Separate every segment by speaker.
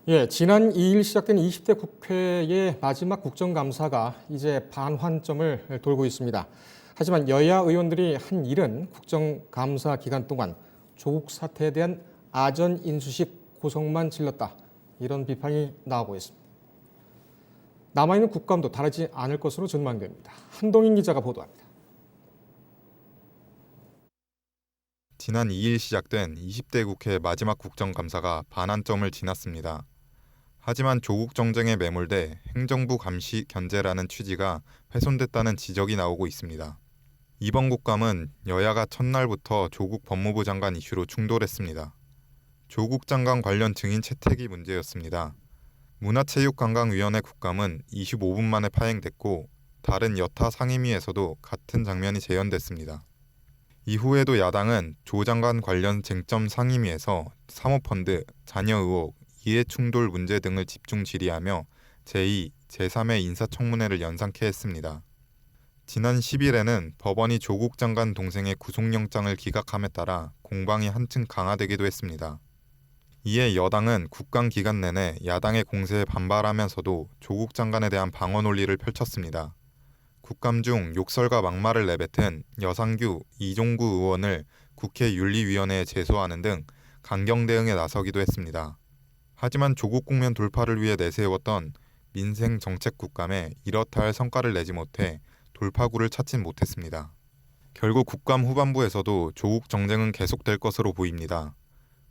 Speaker 1: 예, 지난 2일 시작된 20대 국회의 마지막 국정감사가 이제 반환점을 돌고 있습니다. 하지만 여야 의원들이 한 일은 국정감사 기간 동안 조국 사태에 대한 아전 인수식 고성만 질렀다. 이런 비판이 나오고 있습니다. 남아있는 국감도 다르지 않을 것으로 전망됩니다. 한동인 기자가 보도합니다.
Speaker 2: 지난 2일 시작된 20대 국회 마지막 국정감사가 반환점을 지났습니다. 하지만 조국 정쟁에 매몰돼 행정부 감시 견제라는 취지가 훼손됐다는 지적이 나오고 있습니다. 이번 국감은 여야가 첫날부터 조국 법무부 장관 이슈로 충돌했습니다. 조국 장관 관련 증인 채택이 문제였습니다. 문화체육관광위원회 국감은 25분 만에 파행됐고 다른 여타 상임위에서도 같은 장면이 재현됐습니다. 이후에도 야당은 조 장관 관련 쟁점 상임위에서 사모펀드, 자녀 의혹, 이해충돌 문제 등을 집중 질의하며 제2, 제3의 인사청문회를 연상케 했습니다. 지난 10일에는 법원이 조국 장관 동생의 구속영장을 기각함에 따라 공방이 한층 강화되기도 했습니다. 이에 여당은 국감 기간 내내 야당의 공세에 반발하면서도 조국 장관에 대한 방어 논리를 펼쳤습니다. 국감 중 욕설과 막말을 내뱉은 여상규, 이종구 의원을 국회 윤리위원회에 제소하는 등 강경 대응에 나서기도 했습니다. 하지만 조국 국면 돌파를 위해 내세웠던 민생 정책 국감에 이렇다 할 성과를 내지 못해 돌파구를 찾진 못했습니다. 결국 국감 후반부에서도 조국 정쟁은 계속될 것으로 보입니다.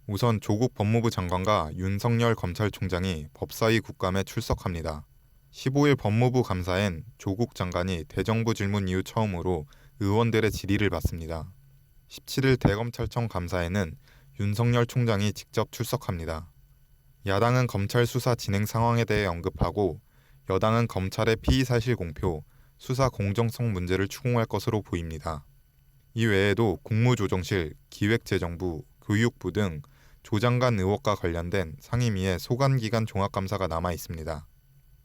Speaker 2: 우선 조국 법무부 장관과 윤석열 검찰총장이 법사위 국감에 출석합니다. 15일 법무부 감사엔 조국 장관이 대정부 질문 이후 처음으로 의원들의 질의를 받습니다. 17일 대검찰청 감사에는 윤석열 총장이 직접 출석합니다. 야당은 검찰 수사 진행 상황에 대해 언급하고 여당은 검찰의 피의사실 공표, 수사 공정성 문제를 추궁할 것으로 보입니다. 이 외에도 국무조정실, 기획재정부, 교육부 등 조 장관 의혹과 관련된 상임위의 소관기관 종합감사가 남아 있습니다.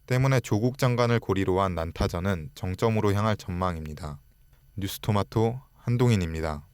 Speaker 2: 때문에 조국 장관을 고리로 한 난타전은 정점으로 향할 전망입니다. 뉴스토마토 한동인입니다.